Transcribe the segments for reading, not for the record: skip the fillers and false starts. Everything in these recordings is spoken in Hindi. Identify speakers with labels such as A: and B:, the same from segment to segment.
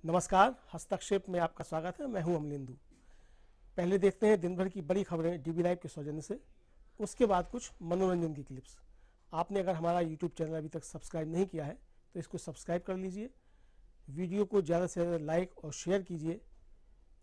A: नमस्कार, हस्तक्षेप में आपका स्वागत है। मैं हूं अमलेंदु। पहले देखते हैं दिन भर की बड़ी खबरें डीबी लाइव के सौजन्य से, उसके बाद कुछ मनोरंजन की क्लिप्स। आपने अगर हमारा यूट्यूब चैनल अभी तक सब्सक्राइब नहीं किया है तो इसको सब्सक्राइब कर लीजिए। वीडियो को ज़्यादा से ज़्यादा लाइक और शेयर कीजिए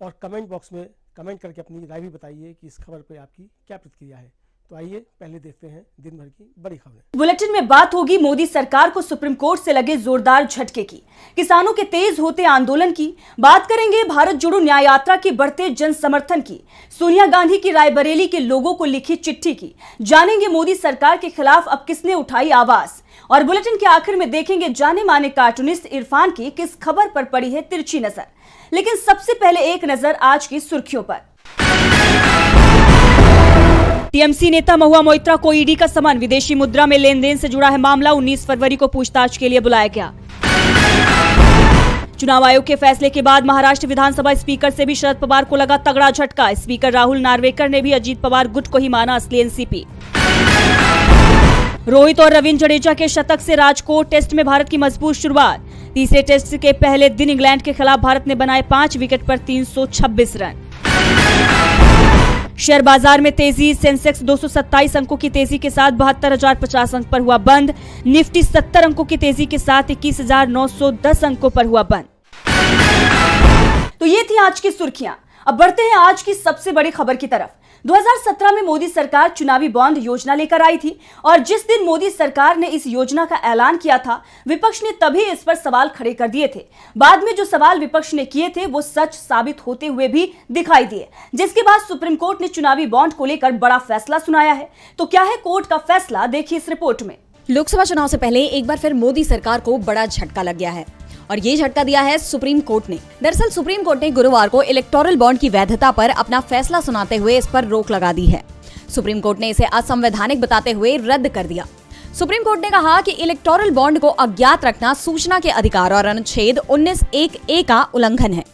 A: और कमेंट बॉक्स में कमेंट करके अपनी राय भी बताइए कि इस खबर पर आपकी क्या प्रतिक्रिया है। तो आइए पहले देखते हैं दिन भर की बड़ी खबरें।
B: बुलेटिन में बात होगी मोदी सरकार को सुप्रीम कोर्ट से लगे जोरदार झटके की, किसानों के तेज होते आंदोलन की, बात करेंगे भारत जोड़ो न्याय यात्रा के बढ़ते जन समर्थन की, सोनिया गांधी की रायबरेली के लोगों को लिखी चिट्ठी की, जानेंगे मोदी सरकार के खिलाफ अब किसने उठाई आवाज, और बुलेटिन के आखिर में देखेंगे जाने माने कार्टूनिस्ट इरफान की किस खबर पर पड़ी है तिरछी नजर। लेकिन सबसे पहले एक नजर आज की सुर्खियों पर। टीएमसी नेता महुआ मोइत्रा को ईडी का समन, विदेशी मुद्रा में लेन देन से जुड़ा है मामला। 19 फरवरी को पूछताछ के लिए बुलाया गया। चुनाव आयोग के फैसले के बाद महाराष्ट्र विधानसभा स्पीकर से भी शरद पवार को लगा तगड़ा झटका। स्पीकर राहुल नार्वेकर ने भी अजीत पवार गुट को ही माना असली एनसीपी। रोहित और रविंद्र जडेजा के शतक से राजकोट टेस्ट में भारत की मजबूत शुरुआत। तीसरे टेस्ट के पहले दिन इंग्लैंड के खिलाफ भारत ने बनाए 5 विकेट पर 326 रन। शेयर बाजार में तेजी, सेंसेक्स 227 अंकों की तेजी के साथ 72,050 अंक पर हुआ बंद। निफ्टी 70 अंकों की तेजी के साथ 21,910 अंकों पर हुआ बंद। तो ये थी आज की सुर्खियां। अब बढ़ते हैं आज की सबसे बड़ी खबर की तरफ। 2017 में मोदी सरकार चुनावी बॉन्ड योजना लेकर आई थी और जिस दिन मोदी सरकार ने इस योजना का ऐलान किया था, विपक्ष ने तभी इस पर सवाल खड़े कर दिए थे। बाद में जो सवाल विपक्ष ने किए थे वो सच साबित होते हुए भी दिखाई दिए, जिसके बाद सुप्रीम कोर्ट ने चुनावी बॉन्ड को लेकर बड़ा फैसला सुनाया है। तो क्या है कोर्ट का फैसला, देखिए इस रिपोर्ट में।
C: लोकसभा चुनाव से पहले एक बार फिर मोदी सरकार को बड़ा झटका लग गया है और ये झटका दिया है सुप्रीम कोर्ट ने। दरअसल सुप्रीम कोर्ट ने गुरुवार को इलेक्टोरल बॉन्ड की वैधता पर अपना फैसला सुनाते हुए इस पर रोक लगा दी है। सुप्रीम कोर्ट ने इसे असंवैधानिक बताते हुए रद्द कर दिया। सुप्रीम कोर्ट ने कहा कि इलेक्टोरल बॉन्ड को अज्ञात रखना सूचना के अधिकार और अनुच्छेद 19(1)(a) का उल्लंघन है।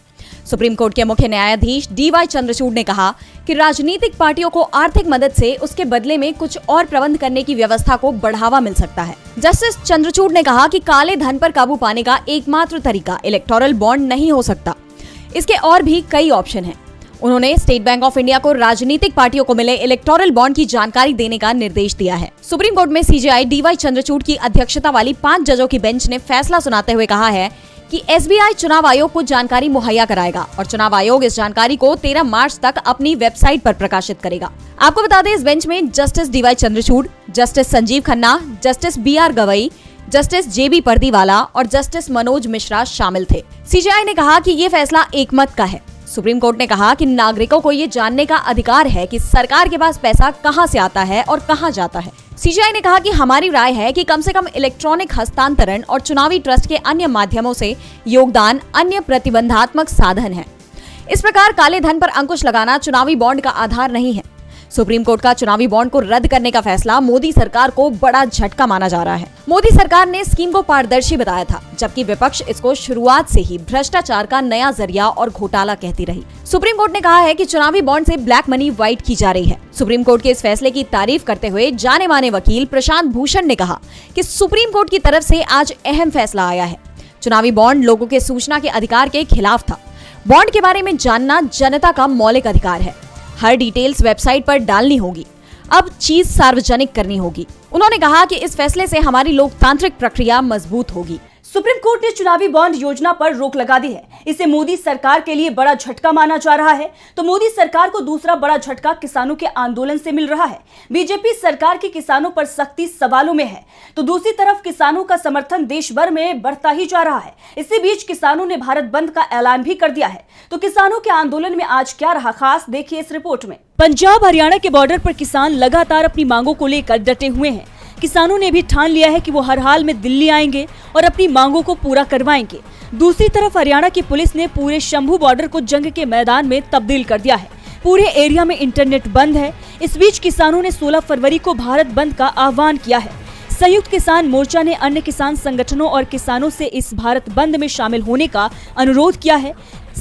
C: सुप्रीम कोर्ट के मुख्य न्यायाधीश DY चंद्रचूड़ ने कहा कि राजनीतिक पार्टियों को आर्थिक मदद से उसके बदले में कुछ और प्रबंध करने की व्यवस्था को बढ़ावा मिल सकता है। जस्टिस चंद्रचूड़ ने कहा कि काले धन पर काबू पाने का एकमात्र तरीका इलेक्टोरल बॉन्ड नहीं हो सकता, इसके और भी कई ऑप्शन हैं। उन्होंने स्टेट बैंक ऑफ इंडिया को राजनीतिक पार्टियों को मिले इलेक्टोरल बॉन्ड की जानकारी देने का निर्देश दिया है। सुप्रीम कोर्ट में CJI DY चंद्रचूड़ की अध्यक्षता वाली 5 जजों की बेंच ने फैसला सुनाते हुए कहा है कि SBI चुनाव आयोग को जानकारी मुहैया कराएगा और चुनाव आयोग इस जानकारी को 13 मार्च तक अपनी वेबसाइट पर प्रकाशित करेगा। आपको बता दें, इस बेंच में justice DY Chandrachud, justice Sanjeev Khanna, justice BR Gavai, justice JB Pardiwala और जस्टिस मनोज मिश्रा शामिल थे। CJI ने कहा कि ये फैसला एकमत का है। सुप्रीम कोर्ट ने कहा कि नागरिकों को ये जानने का अधिकार है कि सरकार के पास पैसा कहां से आता है और कहां जाता है। CJI ने कहा कि हमारी राय है कि कम से कम इलेक्ट्रॉनिक हस्तांतरण और चुनावी ट्रस्ट के अन्य माध्यमों से योगदान अन्य प्रतिबंधात्मक साधन है। इस प्रकार काले धन पर अंकुश लगाना चुनावी बॉन्ड का आधार नहीं है। सुप्रीम कोर्ट का चुनावी बॉन्ड को रद्द करने का फैसला मोदी सरकार को बड़ा झटका माना जा रहा है। मोदी सरकार ने स्कीम को पारदर्शी बताया था, जबकि विपक्ष इसको शुरुआत से ही भ्रष्टाचार का नया जरिया और घोटाला कहती रही। सुप्रीम कोर्ट ने कहा है कि चुनावी बॉन्ड से ब्लैक मनी व्हाइट की जा रही है। सुप्रीम कोर्ट के इस फैसले की तारीफ करते हुए जाने माने वकील प्रशांत भूषण ने कहा कि सुप्रीम कोर्ट की तरफ से आज अहम फैसला आया है। चुनावी बॉन्ड लोगों के सूचना के अधिकार के खिलाफ था। बॉन्ड के बारे में जानना जनता का मौलिक अधिकार है। हर डिटेल्स वेबसाइट पर डालनी होगी। अब चीज सार्वजनिक करनी होगी। उन्होंने कहा कि इस फैसले से हमारी लोकतांत्रिक प्रक्रिया मजबूत होगी।
B: सुप्रीम कोर्ट ने चुनावी बॉन्ड योजना पर रोक लगा दी है। इसे मोदी सरकार के लिए बड़ा झटका माना जा रहा है। तो मोदी सरकार को दूसरा बड़ा झटका किसानों के आंदोलन से मिल रहा है। बीजेपी सरकार की किसानों पर सख्ती सवालों में है, तो दूसरी तरफ किसानों का समर्थन देश भर में बढ़ता ही जा रहा है। इसी बीच किसानों ने भारत बंद का ऐलान भी कर दिया है। तो किसानों के आंदोलन में आज क्या रहा खास, देखिए इस रिपोर्ट में। पंजाब हरियाणा के बॉर्डर पर किसान लगातार अपनी मांगों को लेकर डटे हुए हैं। किसानों ने भी ठान लिया है कि वो हर हाल में दिल्ली आएंगे और अपनी मांगों को पूरा करवाएंगे। दूसरी तरफ हरियाणा की पुलिस ने पूरे शंभू बॉर्डर को जंग के मैदान में तब्दील कर दिया है। पूरे एरिया में इंटरनेट बंद है। इस बीच किसानों ने 16 फरवरी को भारत बंद का आह्वान किया है। संयुक्त किसान मोर्चा ने अन्य किसान संगठनों और किसानों से इस भारत बंद में शामिल होने का अनुरोध किया है।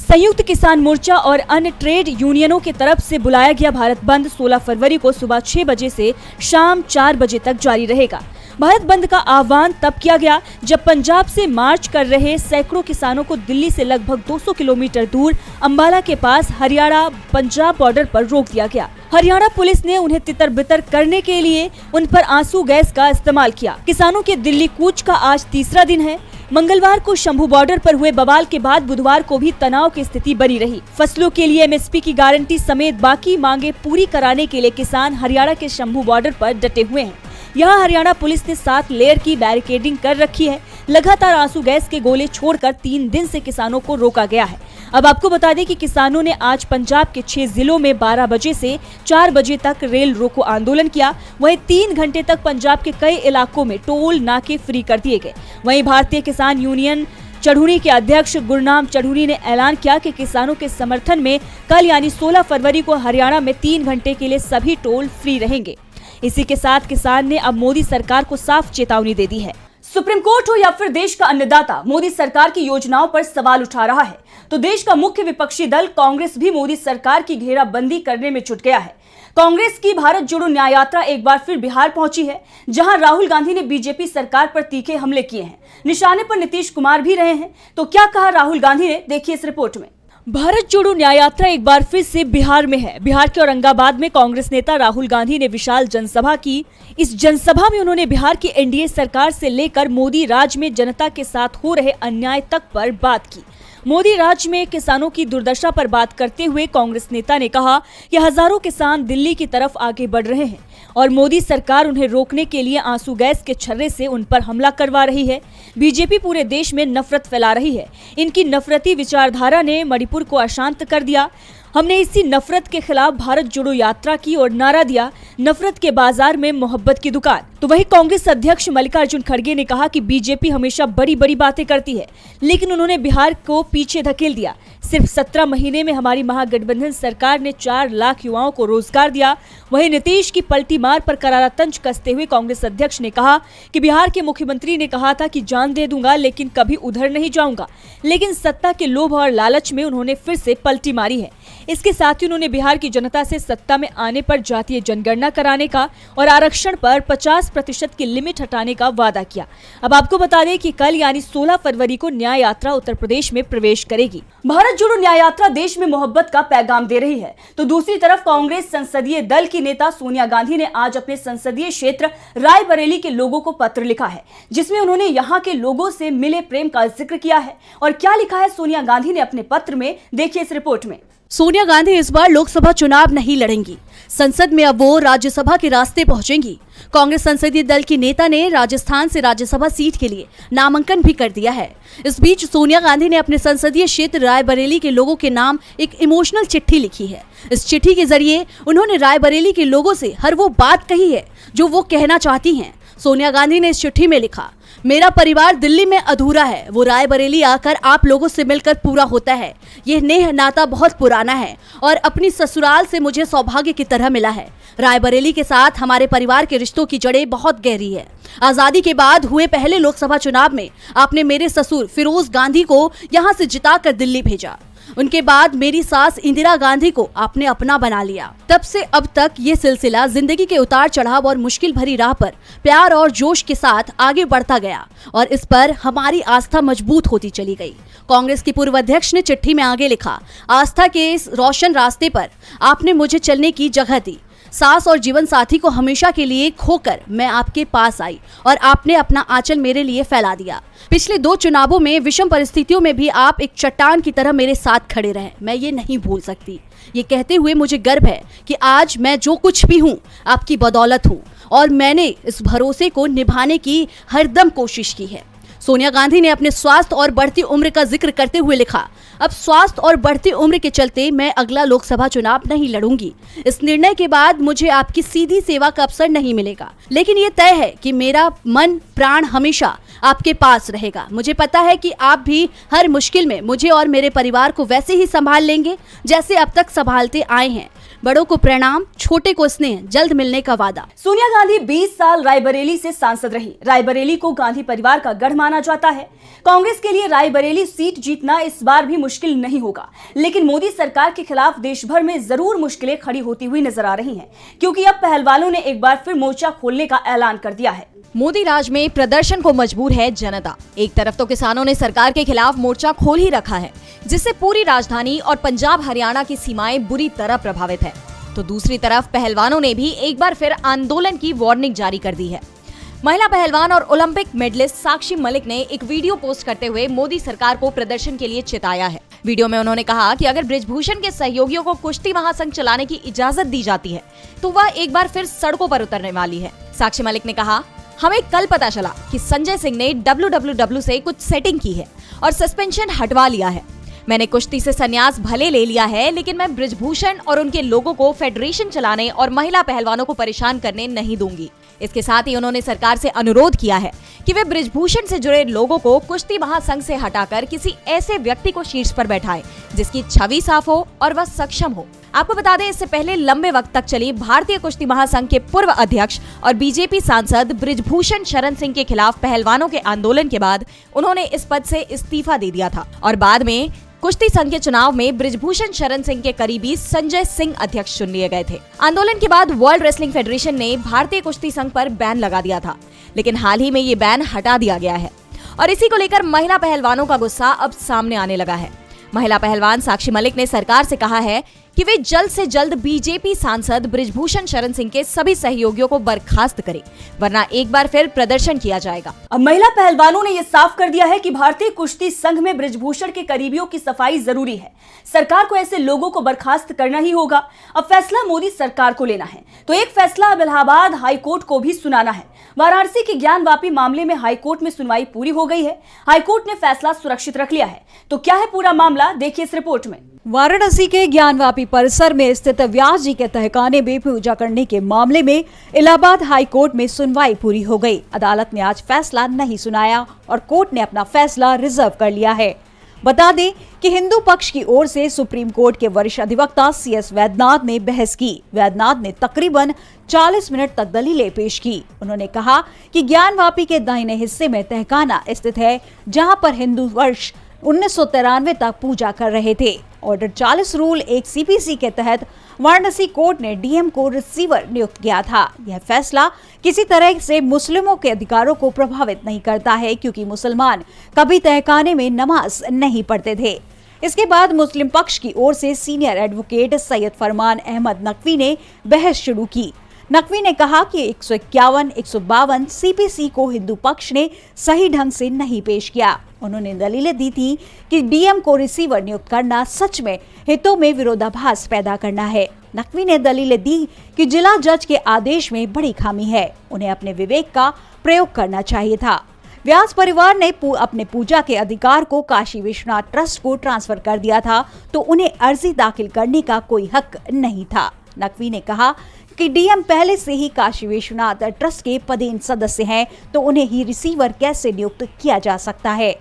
B: संयुक्त किसान मोर्चा और अन्य ट्रेड यूनियनों की तरफ से बुलाया गया भारत बंद 16 फरवरी को सुबह 6 बजे से शाम 4 बजे तक जारी रहेगा। भारत बंद का आह्वान तब किया गया जब पंजाब से मार्च कर रहे सैकड़ों किसानों को दिल्ली से लगभग 200 किलोमीटर दूर अंबाला के पास हरियाणा पंजाब बॉर्डर पर रोक दिया गया। हरियाणा पुलिस ने उन्हें तितर बितर करने के लिए उन पर आंसू गैस का इस्तेमाल किया। किसानों के दिल्ली कूच का आज तीसरा दिन है। मंगलवार को शंभू बॉर्डर पर हुए बवाल के बाद बुधवार को भी तनाव की स्थिति बनी रही। फसलों के लिए एमएसपी की गारंटी समेत बाकी मांगे पूरी कराने के लिए किसान हरियाणा के शंभू बॉर्डर पर डटे हुए हैं। यहाँ हरियाणा पुलिस ने 7 लेयर की बैरिकेडिंग कर रखी है। लगातार आंसू गैस के गोले छोड़कर 3 दिन से किसानों को रोका गया है। अब आपको बता दें कि किसानों ने आज पंजाब के 6 जिलों में 12 बजे से 4 बजे तक रेल रोको आंदोलन किया। वहीं 3 घंटे तक पंजाब के कई इलाकों में टोल नाके फ्री कर दिए गए। वहीं भारतीय किसान यूनियन चढ़ूनी के अध्यक्ष गुरनाम चढ़ूनी ने ऐलान किया कि किसानों के समर्थन में कल यानी 16 फरवरी को हरियाणा में 3 घंटे के लिए सभी टोल फ्री रहेंगे। इसी के साथ किसान ने अब मोदी सरकार को साफ चेतावनी दे दी है। सुप्रीम कोर्ट हो या फिर देश का अन्नदाता, मोदी सरकार की योजनाओं पर सवाल उठा रहा है। तो देश का मुख्य विपक्षी दल कांग्रेस भी मोदी सरकार की घेराबंदी करने में जुट गया है। कांग्रेस की भारत जोड़ो न्याय यात्रा एक बार फिर बिहार पहुंची है, जहां राहुल गांधी ने बीजेपी सरकार पर तीखे हमले किए हैं। निशाने पर नीतीश कुमार भी रहे हैं। तो क्या कहा राहुल गांधी ने, देखिए इस रिपोर्ट में। भारत जोड़ो न्याय यात्रा एक बार फिर से बिहार में है। बिहार के औरंगाबाद में कांग्रेस नेता राहुल गांधी ने विशाल जनसभा की। इस जनसभा में उन्होंने बिहार की एनडीए सरकार से लेकर मोदी राज में जनता के साथ हो रहे अन्याय तक पर बात की। मोदी राज में किसानों की दुर्दशा पर बात करते हुए कांग्रेस नेता ने कहा कि हजारों किसान दिल्ली की तरफ आगे बढ़ रहे हैं और मोदी सरकार उन्हें रोकने के लिए आंसू गैस के छर्रे से उन पर हमला करवा रही है। बीजेपी पूरे देश में नफरत फैला रही है। इनकी नफरती विचारधारा ने मणिपुर को अशांत कर दिया। हमने इसी नफरत के खिलाफ भारत जोड़ो यात्रा की और नारा दिया, नफरत के बाजार में मोहब्बत की दुकान। तो वही कांग्रेस अध्यक्ष मल्लिकार्जुन खड़गे ने कहा कि बीजेपी हमेशा बड़ी बड़ी बातें करती है, लेकिन उन्होंने बिहार को पीछे धकेल दिया। सिर्फ 17 महीने में हमारी महागठबंधन सरकार ने 4 लाख युवाओं को रोजगार दिया। वहीं नीतीश की पलटी मार पर करारा तंज कसते हुए कांग्रेस अध्यक्ष ने कहा कि बिहार के मुख्यमंत्री ने कहा था कि जान दे दूंगा लेकिन कभी उधर नहीं जाऊंगा, लेकिन सत्ता के लोभ और लालच में उन्होंने फिर से पलटी मारी है। इसके साथ ही उन्होंने बिहार की जनता से सत्ता में आने पर जातीय जनगणना कराने का और आरक्षण पर 50% की लिमिट हटाने का वादा किया। अब आपको बता दें कि कल यानी 16 फरवरी को न्याय यात्रा उत्तर प्रदेश में प्रवेश करेगी। भारत जोड़ो न्याय यात्रा देश में मोहब्बत का पैगाम दे रही है। तो दूसरी तरफ कांग्रेस संसदीय दल की नेता सोनिया गांधी ने आज अपने संसदीय क्षेत्र रायबरेली के लोगों को पत्र लिखा है, जिसमें उन्होंने यहाँ के लोगों से मिले प्रेम का जिक्र किया है। और क्या लिखा है सोनिया गांधी ने अपने पत्र में, देखिए इस रिपोर्ट में।
C: सोनिया गांधी इस बार लोकसभा चुनाव नहीं लड़ेंगी। संसद में अब वो राज्यसभा के रास्ते पहुंचेंगी। कांग्रेस संसदीय दल की नेता ने राजस्थान से राज्यसभा सीट के लिए नामांकन भी कर दिया है। इस बीच सोनिया गांधी ने अपने संसदीय क्षेत्र रायबरेली के लोगों के नाम एक इमोशनल चिट्ठी लिखी है। इस चिट्ठी के जरिए उन्होंने रायबरेली के लोगों से हर वो बात कही है जो वो कहना चाहती हैं। सोनिया गांधी ने इस चिट्ठी में लिखा, मेरा परिवार दिल्ली में अधूरा है, वो रायबरेली आकर आप लोगों से मिलकर पूरा होता है। यह नेह नाता बहुत पुराना है और अपनी ससुराल से मुझे सौभाग्य की तरह मिला है। रायबरेली के साथ हमारे परिवार के रिश्तों की जड़ें बहुत गहरी है। आजादी के बाद हुए पहले लोकसभा चुनाव में आपने मेरे ससुर फिरोज गांधी को यहाँ से जिताकर दिल्ली भेजा। उनके बाद मेरी सास इंदिरा गांधी को आपने अपना बना लिया। तब से अब तक ये सिलसिला जिंदगी के उतार चढ़ाव और मुश्किल भरी राह पर प्यार और जोश के साथ आगे बढ़ता गया और इस पर हमारी आस्था मजबूत होती चली गई। कांग्रेस की पूर्व अध्यक्ष ने चिट्ठी में आगे लिखा, आस्था के इस रोशन रास्ते पर आपने मुझे चलने की जगह दी। सास और जीवन साथी को हमेशा के लिए खोकर मैं आपके पास आई और आपने अपना आंचल मेरे लिए फैला दिया। पिछले 2 चुनावों में विषम परिस्थितियों में भी आप एक चट्टान की तरह मेरे साथ खड़े रहे। मैं ये नहीं भूल सकती। ये कहते हुए मुझे गर्व है कि आज मैं जो कुछ भी हूँ आपकी बदौलत हूँ और मैंने इस भरोसे को निभाने की हरदम कोशिश की है। सोनिया गांधी ने अपने स्वास्थ्य और बढ़ती उम्र का जिक्र करते हुए लिखा, अब स्वास्थ्य और बढ़ती उम्र के चलते मैं अगला लोकसभा चुनाव नहीं लड़ूंगी। इस निर्णय के बाद मुझे आपकी सीधी सेवा का अवसर नहीं मिलेगा, लेकिन ये तय है कि मेरा मन प्राण हमेशा आपके पास रहेगा। मुझे पता है कि आप भी हर मुश्किल में मुझे और मेरे परिवार को वैसे ही संभाल लेंगे जैसे अब तक संभालते आए हैं।
D: बड़ों को प्रणाम, छोटे को स्नेह, जल्द मिलने का वादा।
B: सोनिया गांधी 20 साल रायबरेली से सांसद रही। रायबरेली को गांधी परिवार का गढ़ माना जाता है। कांग्रेस के लिए रायबरेली सीट जीतना इस बार भी मुश्किल नहीं होगा, लेकिन मोदी सरकार के खिलाफ देश भर में जरूर मुश्किलें खड़ी होती हुई नजर आ रही हैं, क्योंकि अब पहलवानों ने एक बार फिर मोर्चा खोलने का ऐलान कर दिया है।
C: मोदी राज में प्रदर्शन को मजबूर है जनता। एक तरफ तो किसानों ने सरकार के खिलाफ मोर्चा खोल ही रखा है, जिससे पूरी राजधानी और पंजाब हरियाणा की सीमाएं बुरी तरह प्रभावित है, तो दूसरी तरफ पहलवानों ने भी एक बार फिर आंदोलन की वार्निंग जारी कर दी है। महिला पहलवान और ओलंपिक मेडलिस्ट साक्षी मलिक ने एक वीडियो पोस्ट करते हुए मोदी सरकार को प्रदर्शन के लिए चिताया है। वीडियो में उन्होंने कहा कि अगर बृजभूषण के सहयोगियों को कुश्ती महासंघ चलाने की इजाजत दी जाती है तो वह एक बार फिर सड़कों पर उतरने वाली है। साक्षी मलिक ने कहा, हमें कल पता चला कि संजय सिंह ने WWW से कुछ सेटिंग की है और सस्पेंशन हटवा लिया है। मैंने कुश्ती से संन्यास भले ले लिया है, लेकिन मैं बृजभूषण और उनके लोगों को फेडरेशन चलाने और महिला पहलवानों को परेशान करने नहीं दूंगी। इसके साथ ही उन्होंने सरकार से अनुरोध किया है कि वे बृजभूषण से जुड़े लोगों को कुश्ती महासंघ से हटाकर किसी ऐसे व्यक्ति को शीर्ष पर बैठाएं जिसकी छवि साफ हो और वह सक्षम हो। आपको बता दें, इससे पहले लंबे वक्त तक चली भारतीय कुश्ती महासंघ के पूर्व अध्यक्ष और बीजेपी सांसद बृजभूषण शरण सिंह के खिलाफ पहलवानों के आंदोलन के बाद उन्होंने इस पद से इस्तीफा दे दिया था और बाद में कुश्ती संघ के चुनाव में बृजभूषण शरण सिंह के करीबी संजय सिंह अध्यक्ष चुन लिए गए थे। आंदोलन के बाद वर्ल्ड रेसलिंग फेडरेशन ने भारतीय कुश्ती संघ पर बैन लगा दिया था, लेकिन हाल ही में ये बैन हटा दिया गया है और इसी को लेकर महिला पहलवानों का गुस्सा अब सामने आने लगा है। महिला पहलवान साक्षी मलिक ने सरकार से कहा है कि वे जल्द से जल्द बीजेपी सांसद बृजभूषण शरण सिंह के सभी सहयोगियों को बर्खास्त करें, वरना एक बार फिर प्रदर्शन किया जाएगा।
B: अब महिला पहलवानों ने यह साफ कर दिया है कि भारतीय कुश्ती संघ में बृजभूषण के करीबियों की सफाई जरूरी है। सरकार को ऐसे लोगों को बर्खास्त करना ही होगा। अब फैसला मोदी सरकार को लेना है, तो एक फैसला अब इलाहाबाद हाईकोर्ट को भी सुनाना है। वाराणसी के ज्ञानवापी मामले में हाईकोर्ट में सुनवाई पूरी हो गई है। हाईकोर्ट ने फैसला सुरक्षित रख लिया है। तो क्या है पूरा मामला, देखिए इस रिपोर्ट में।
E: वाराणसी के ज्ञानवापी परिसर में स्थित व्यास जी के तहखाने में पूजा करने के मामले में इलाहाबाद हाई कोर्ट में सुनवाई पूरी हो गई। अदालत ने आज फैसला नहीं सुनाया और कोर्ट ने अपना फैसला रिजर्व कर लिया है। बता दें कि हिंदू पक्ष की ओर से सुप्रीम कोर्ट के वरिष्ठ अधिवक्ता CS वैद्यनाथ ने बहस की। वैद्यनाथ ने तकरीबन 40 मिनट तक दलीलें पेश की। उन्होंने कहा कि ज्ञानवापी के दाहिने हिस्से में तहखाना स्थित है, जहां पर हिंदू वर्ष 1993 तक पूजा कर रहे थे। ऑर्डर 40 रूल 1 CPC के तहत वाराणसी कोर्ट ने DM को रिसीवर नियुक्त किया था। यह फैसला किसी तरह से मुस्लिमों के अधिकारों को प्रभावित नहीं करता है, क्योंकि मुसलमान कभी तहखाने में नमाज नहीं पढ़ते थे। इसके बाद मुस्लिम पक्ष की ओर से सीनियर एडवोकेट सैयद फरमान अहमद नकवी ने बहस शुरू की। नकवी ने कहा कि 151, 152 CPC को हिंदू पक्ष ने सही ढंग से नहीं पेश किया। उन्होंने दलीलें दी थी कि DM को रिसीवर नियुक्त करना सच में हितों में विरोधाभास पैदा करना है। नकवी ने दलीलें दी कि जिला जज के आदेश में बड़ी खामी है, उन्हें अपने विवेक का प्रयोग करना चाहिए था। व्यास परिवार ने अपने पूजा के अधिकार को काशी विश्वनाथ ट्रस्ट को ट्रांसफर कर दिया था, तो उन्हें अर्जी दाखिल करने का कोई हक नहीं था। नकवी ने कहा कि DM पहले से ही काशी विश्वनाथ ट्रस्ट के पदेन सदस्य हैं, तो उन्हें ही रिसीवर कैसे नियुक्त किया जा सकता है।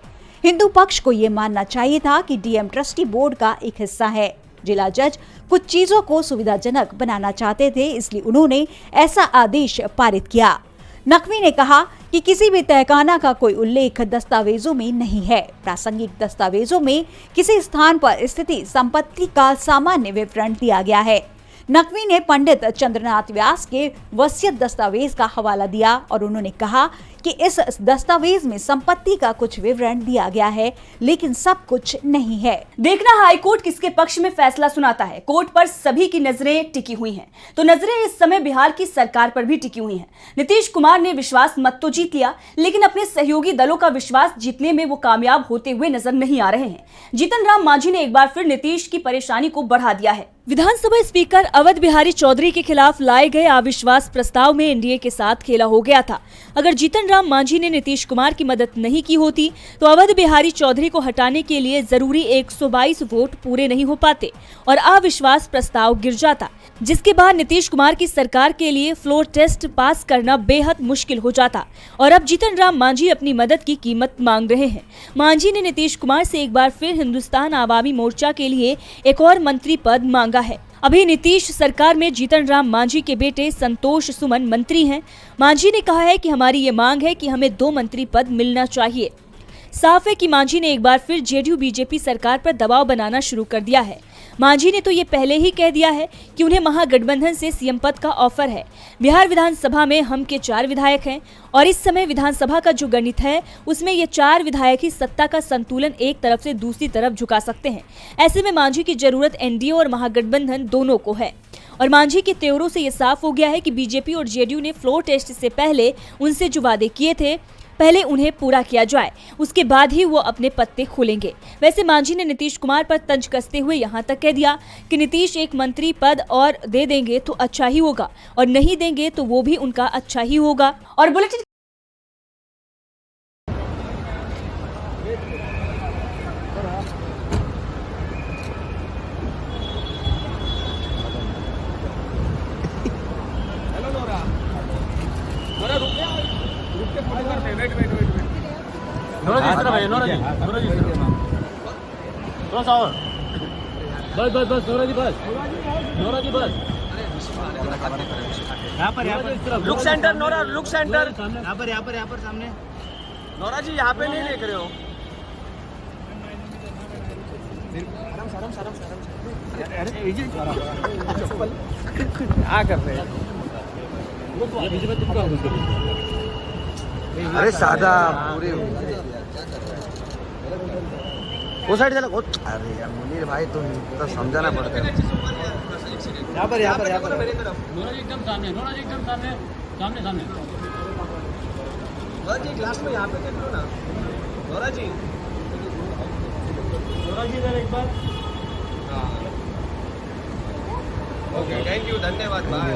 E: हिंदू पक्ष को ये मानना चाहिए था कि DM ट्रस्टी बोर्ड का एक हिस्सा है। जिला जज कुछ चीजों को सुविधाजनक बनाना चाहते थे, इसलिए उन्होंने ऐसा आदेश पारित किया। नकवी ने कहा कि किसी भी तहखाना का कोई उल्लेख दस्तावेजों में नहीं है। प्रासंगिक दस्तावेजों में किसी स्थान पर स्थिति संपत्ति का सामान्य विवरण दिया गया है। नकवी ने पंडित चंद्रनाथ व्यास के वसीयत दस्तावेज का हवाला दिया और उन्होंने कहा कि इस दस्तावेज में संपत्ति का कुछ विवरण दिया गया है, लेकिन सब कुछ नहीं है।
B: देखना हाई कोर्ट किसके पक्ष में फैसला सुनाता है। कोर्ट पर सभी की नजरें टिकी हुई हैं, तो नजरें इस समय बिहार की सरकार पर भी टिकी हुई हैं। नीतीश कुमार ने विश्वास मत तो जीत लिया, लेकिन अपने सहयोगी दलों का विश्वास जीतने में वो कामयाब होते हुए नजर नहीं आ रहे हैं। जीतन राम मांझी ने एक बार फिर नीतीश की परेशानी को बढ़ा दिया है। विधानसभा स्पीकर अवध बिहारी चौधरी के खिलाफ लाए गए अविश्वास प्रस्ताव में NDA के साथ खेला हो गया था। अगर जीतन राम मांझी ने नीतीश कुमार की मदद नहीं की होती तो अवध बिहारी चौधरी को हटाने के लिए जरूरी 122 वोट पूरे नहीं हो पाते और अविश्वास प्रस्ताव गिर जाता, जिसके बाद नीतीश कुमार की सरकार के लिए फ्लोर टेस्ट पास करना बेहद मुश्किल हो जाता। और अब जीतन राम मांझी अपनी मदद की कीमत मांग रहे हैं। मांझी ने नीतीश कुमार से एक बार फिर हिंदुस्तान आवामी मोर्चा के लिए एक और मंत्री पद मांगा है। अभी नीतीश सरकार में जीतन राम मांझी के बेटे संतोष सुमन मंत्री हैं। मांझी ने कहा है कि हमारी ये मांग है कि हमें 2 मंत्री पद मिलना चाहिए। साफ है कि मांझी ने एक बार फिर जेडीयू बीजेपी सरकार पर दबाव बनाना शुरू कर दिया है। मांझी ने तो ये पहले ही कह दिया है कि उन्हें महागठबंधन से सीएम पद का ऑफर है। बिहार विधानसभा में हम के 4 विधायक हैं और इस समय विधानसभा का जो गणित है उसमें ये 4 विधायक ही सत्ता का संतुलन एक तरफ से दूसरी तरफ झुका सकते हैं। ऐसे में मांझी की जरूरत एनडीए और महागठबंधन दोनों को है। और मांझी के तेवरों से ये साफ हो गया है कि बीजेपी और जेडीयू ने फ्लोर टेस्ट से पहले उनसे जो वादे किए थे पहले उन्हें पूरा किया जाए, उसके बाद ही वो अपने पत्ते खोलेंगे। वैसे मांझी ने नीतीश कुमार पर तंज कसते हुए यहाँ तक कह दिया कि नीतीश एक मंत्री पद और दे देंगे तो अच्छा ही होगा और नहीं देंगे तो वो भी उनका अच्छा ही होगा। और बुलेटिन
F: नोरा जी थोड़ा सा और बस नोरा जी बस यहाँ पर look centre Nora look centre यहाँ पर सामने नोरा जी यहाँ पे नहीं देख रहे हो क्या कर रहे हैं
G: अरे सादा पूरे वो साइड चला अरे यार मुनीर भाई तुम तो समझाना पड़ता है। यहाँ पर
F: नोरा जी एकदम सामने
G: ग्लास में यहाँ पे देख लो ना नोरा जी
A: इधर एक बार।
G: ओके थैंक यू धन्यवाद bye.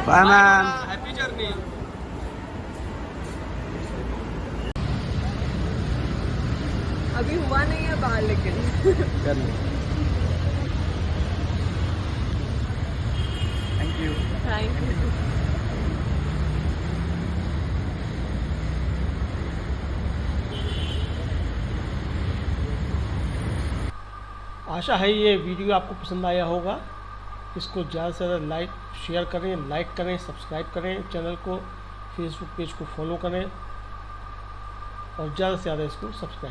G: Bye ma'am happy journey.
H: अभी हुआ नहीं है बाहर लेकिन
G: थैंक यू।
A: आशा है ये वीडियो आपको पसंद आया होगा। इसको ज़्यादा से ज़्यादा शेयर करें, लाइक करें, सब्सक्राइब करें, चैनल को फेसबुक पेज को फॉलो करें और ज़्यादा से ज़्यादा इसको सब्सक्राइब